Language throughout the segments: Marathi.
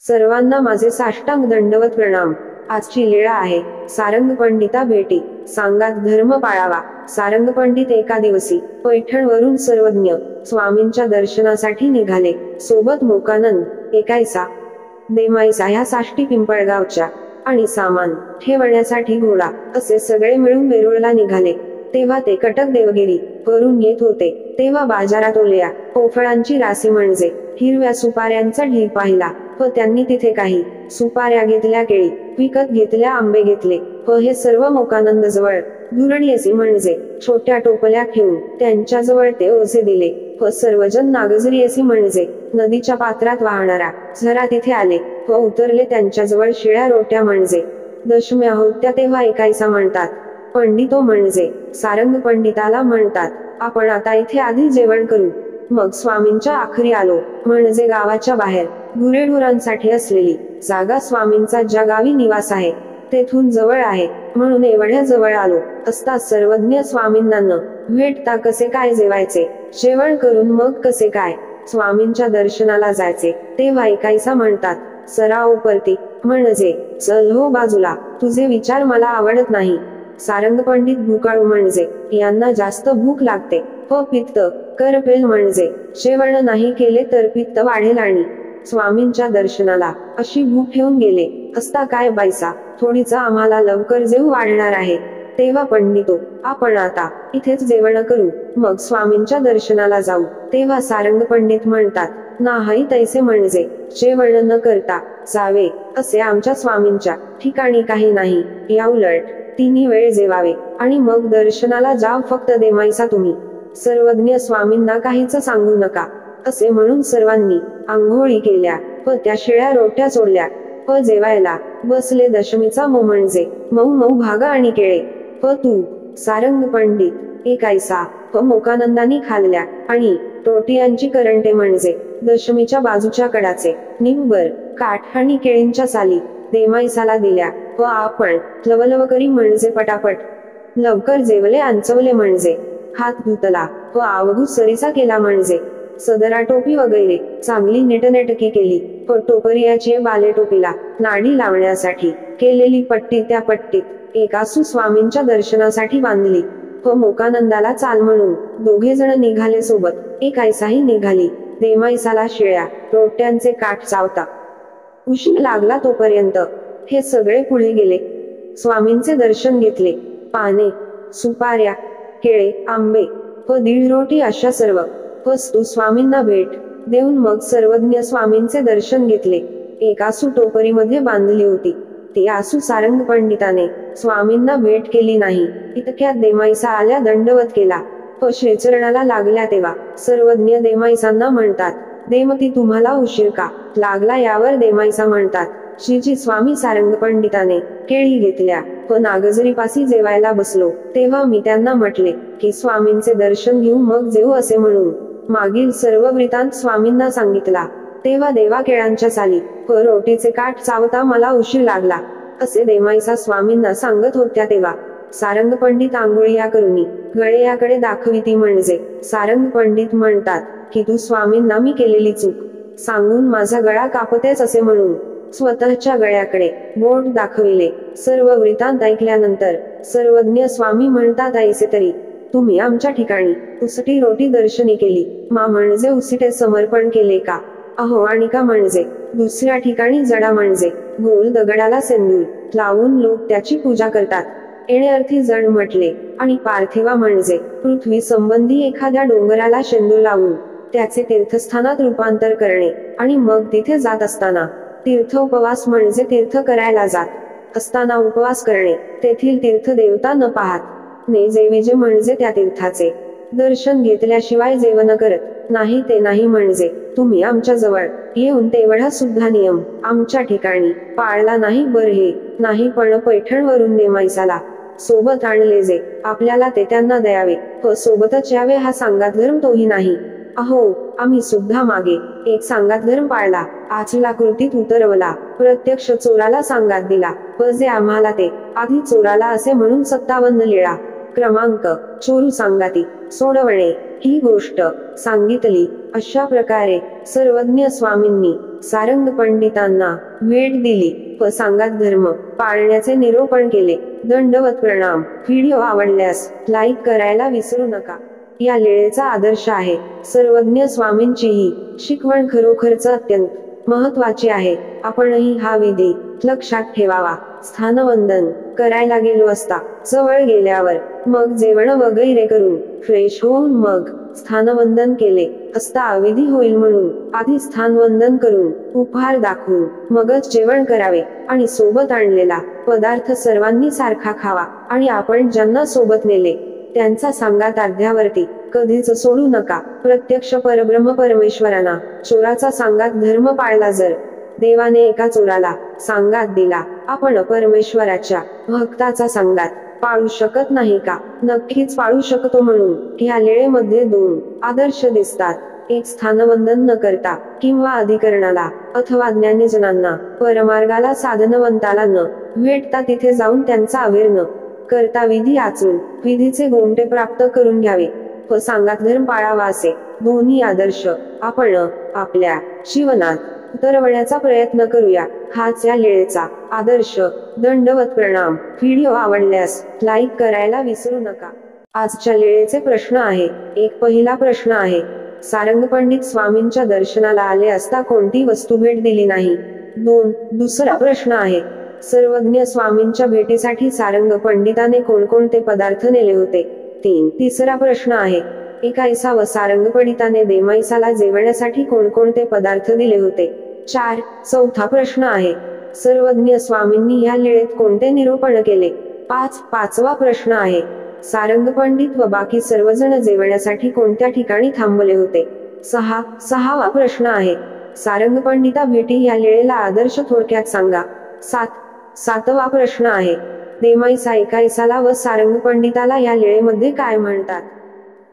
सर्वांना माझे साष्टांग दंडवत प्रणाम। आजची लीळा आहे सारंग पंडिता भेटी। सांगात धर्म पाळावा। सारंग पंडित एका दिवशी पैठणवरून सर्वज्ञ स्वामींच्या दर्शनासाठी निघाले। सोबत मोकानंद, एकायसा, देमाईसा ह्या साष्टी पिंपळगावच्या आणि सामान ठेवण्यासाठी घोडा असे सगळे मिळून वेरूळला निघाले। तेव्हा ते कटक देवगिरी वरून येत होते तेव्हा बाजारात ओल्या पोफळांची राशी म्हणजे हिरव्या सुपाऱ्यांचा ढीग पाहिला व त्यांनी तिथे काही सुपाऱ्या घेतल्या, केळी विकत घेतल्या, आंबे घेतले व हे सर्व मोकानंद जवळ धुरणी म्हणजे छोट्या टोपल्या ठेवून त्यांच्याजवळ ते ओझे दिले व सर्वजण नागझरी म्हणजे नदीच्या पात्रात वाहणारा झरा तिथे आले व उतरले। त्यांच्याजवळ शिळ्या रोट्या म्हणजे दशम्या होत्या। तेव्हा एकायसा म्हणतात, पंडितो म्हणजे सारंग पंडिताला म्हणतात, आपण आता इथे आधी जेवण करू, मग स्वामींच्या आखरी आलो। म्हणजे गावाच्या बाहेर गुरेढोरांसाठी असलेली जागा स्वामींचा ज्या गावी निवास आहे तेथून जवळ आहे म्हणून एवढ्या जवळ आलो असता सर्वज्ञ स्वामींना न भेटता कसे काय जेवायचे, जेवण करून मग कसे काय स्वामींच्या दर्शनाला जायचे। तेव्हा एकायसा म्हणतात, सराव परती म्हणजे चल हो बाजूला, तुझे विचार मला आवडत नाही। सारंग पंडित भुकाळू म्हणजे यांना जास्त भूक लागते व पित्त करपेल म्हणजे जेवण नाही केले तर पित्त वाढेल आणि स्वामींच्या दर्शनाला अशी भूक ठेवून गेले असता काय बायसा, थोडीच आम्हाला लवकर जेव वाढणार आहे। तेव्हा पंडितो, आपण आता इथेच जेवण करू, मग स्वामींच्या दर्शनाला जाऊ। तेव्हा सारंग पंडित म्हणतात, नाही तैसे म्हणजे जेवण न करता जावे असे आमच्या स्वामींच्या ठिकाणी काही नाही। याउलट तिन्ही वेळ जेवावे आणि मग दर्शनाला जाव। फक्त देमाईसा तुम्ही सर्वज्ञ स्वामींना काहीच सांगू नका। असे म्हणून सर्वांनी आंघोळी केल्या व त्या शिळ्या रोट्या सोडल्या व जेवायला बसले। दशमीचा म्हणजे मऊ मऊ भागा आणि केळे व तूप सारंग पंडित, एकायसा व मोकानंदानी खाल्ल्या आणि टोटियांची करंटे म्हणजे दशमीच्या बाजूच्या कडाचे निंबर काठ आणि केळींच्या साली देमाईसाला दिल्या व आपण लवलवकरी म्हणजे पटापट लवकर जेवले। अंचवले म्हणजे हात धुतला व आवघू सरीसा केला म्हणजे सदरा टोपी वगैरे चांगली नीटनेटकी केली व टोपरियाची बाले टोपीला नाडी लावण्यासाठी केलेली पट्टी त्या पट्टीत एकासू स्वामींच्या दर्शनासाठी बांधली व मोकानंदाला चाल म्हणून दोघे जण निघाले सोबत। एकायसाही निघाली। देमाईसाला शिळ्या रोट्यांचे काठ चावता उशीर लागला तोपर्यंत हे सगळे पुढे गेले। स्वामींचे दर्शन घेतले। पाने, सुपाऱ्या, केळे, आंबे व 1.5 रोटी अशा सर्व वस्तू स्वामींना भेट देऊन मग सर्वज्ञ स्वामींचे दर्शन घेतले। एक आसू टोपरीमध्ये बांधली होती, ती आसू सारंग पंडिताने स्वामींना भेट केली नाही। इतक्यात देमाईसा आल्या, दंडवत केला व श्रीचरणाला लागल्या। तेव्हा सर्वज्ञ देमाईसांना म्हणतात, देमती तुम्हाला उशीर का लागला? यावर देमाईसा म्हणतात, श्रीजी स्वामी सारंग पंडिताने केळी घेतल्या व नागझरीपासी जेवायला बसलो तेव्हा मी त्यांना म्हटले की स्वामींचे दर्शन घेऊ मग जेवू असे म्हणून मागील सर्व वृत्तांत स्वामींना सांगितला। तेव्हा देवा केळांच्या साली व रोटीचे काठ चावता मला उशीर लागला असे देमाईसा स्वामींना सांगत होत्या। तेव्हा सारंग पंडित आंघोळीया करुनी गळेयाकडे दाखविती म्हणजे सारंग पंडित म्हणतात की तू स्वामींना मी केलेली चूक सांगून माझा गळा कापतेस असे म्हणून स्वतःच्या गळ्याकडे बोट दाखविले। सर्व वृत्तांत ऐकल्यानंतर सर्वज्ञ स्वामी म्हणतात, ऐसे तरी तुम्ही आमच्या ठिकाणी उसटी रोटी दर्शनी केली, मा म्हणजे उसिटे समर्पण केले का? अहो आणि का म्हणजे दुसऱ्या ठिकाणी जडा म्हणजे गोल दगडाला सेंदूर लावून लोक त्याची पूजा करतात, येणे अर्थी जड म्हटले। आणि पार्थिवा म्हणजे पृथ्वी संबंधी एखाद्या डोंगराला शेंदूर लावून त्याचे तीर्थस्थानात रूपांतर करणे आणि मग तिथे जात असताना तीर्थ उपवास म्हणजे तीर्थ करायला जात असताना उपवास करणे, तेथील तीर्थ देवता न पाहत ने जेविजे म्हणजे त्या तीर्थाचे दर्शन घेतल्याशिवाय जेवण करत नाही ते नाही। म्हणजे तुम्ही आमच्या जवळ येऊन तेवढा सुद्धा नियम आमच्या ठिकाणी पाळला नाही। बर हे नाही पण पैठणवरून देमाईसाला सोबत आणले जे आपल्याला ते त्यांना द्यावे व सोबतच यावे हा सांगात धर्म तोही नाही। अहो आम्ही सुद्धा मागे एक सांगात धर्म पाळला, आचला कृतीत उतरवला, प्रत्यक्ष चोराला सांगात दिला व जे आम्हाला ते आधी चोराला असे म्हणून 57 लीळा क्रमांक चोरू सांगाती सोडवणे ही गोष्ट सांगितली. अशा प्रकारे सर्वज्ञ स्वामींनी सारंग पंडितांना भेट दिली व सांगात धर्म पाळण्याचे निरूपण केले. दंडवत प्रणाम. व्हिडिओ आवडल्यास लाईक करायला विसरू नका. या लीळेचा आदर्श आहे. सर्वज्ञ स्वामींची ही शिकवण खरोखरच अत्यंत महत्वाची आहे. आपणही हा विधी लक्षात ठेवावा. स्थानवंदन करायला गेलो असता जवळ गेल्यावर मग जेवण वगैरे करून फ्रेश होऊन मग स्थानवंदन केले असता अविधी होईल म्हणून आधी स्थानवंदन करून उपहार दाखवून मगच जेवण करावे आणि सोबत आणलेला पदार्थ सर्वांनी सारखा खावा आणि आपण ज्यांना सोबत नेले त्यांचा सांगात अर्ध्यावरती कधीच सोडू नका. प्रत्यक्ष परब्रह्म परमेश्वरांना चोराचा सांगात धर्म पाळला. जर देवाने एका चोराला सांगात दिला, आपण परमेश्वराच्या भक्ताचा सांगात पाळू शकत नाही का? नक्कीच पाळू शकतो. म्हणून ह्या लीळेमध्ये दोन आदर्श दिसतात. एक, स्थानवंदन न करता किंवा अधिकरणाला अथवा ज्ञानीजनांना परमार्गाला साधनवंताला न भेटता तिथे जाऊन त्यांचा अवेर न करता विधी आचरून विधीचे गोमटे प्राप्त करून घ्यावे व सांगात धर्म पाळावा असे दोन्ही आदर्श आपण आपल्या जीवनात उतरवण्याचा प्रयत्न करूया. हाच या लीळेचा आदर्श. दंडवत प्रणाम. व्हिडिओ आवडल्यास लाईक करायला विसरू नका. आजच्या लीळेचे प्रश्न आहे. एक, पहिला प्रश्न आहे, सारंग पंडित स्वामींच्या दर्शनाला आले असता कोणती वस्तू भेट दिली नाही? 2. दुसरा प्रश्न आहे, सर्वज्ञ स्वामींच्या भेटीसाठी सारंग पंडिताने कोणकोणते पदार्थ नेले होते? 3. तिसरा प्रश्न आहे, एकाईसा व सारंग पंडिताने देमाईसाला जेवण्यासाठी कोणकोणते पदार्थ दिले होते? 4. चौथा प्रश्न आहे, सर्वज्ञ स्वामींनी या लीळेत कोणते निरूपण केले? 5. पाचवा प्रश्न आहे, सारंग पंडित व बाकी सर्वजण जेवण्यासाठी कोणत्या ठिकाणी थांबले होते? 6. सहावा प्रश्न आहे, सारंग पंडिता भेटी या लीळेला आदर्श थोडक्यात सांगा. 7. सातवा प्रश्न आहे, देमाईसा एकाईसाला व सारंग पंडिताला या लीळेमध्ये काय म्हणतात?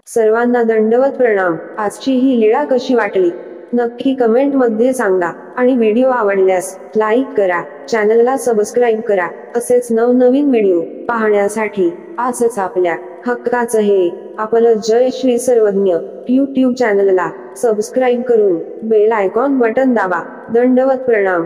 सर्वांना दंडवत प्रणाम. आजची ही लीळा कशी वाटली नक्की कमेंट मध्ये सांगा आणि व्हिडिओ आवडल्यास लाईक करा, चॅनलला सबस्क्राईब करा. असेच नवनवीन व्हिडिओ पाहण्यासाठी आजच आपल्या हक्काचं हे आपलं जय श्री सर्वज्ञ YouTube चॅनलला सबस्क्राईब करून बेल आयकॉन बटन दाबा. दंडवत प्रणाम.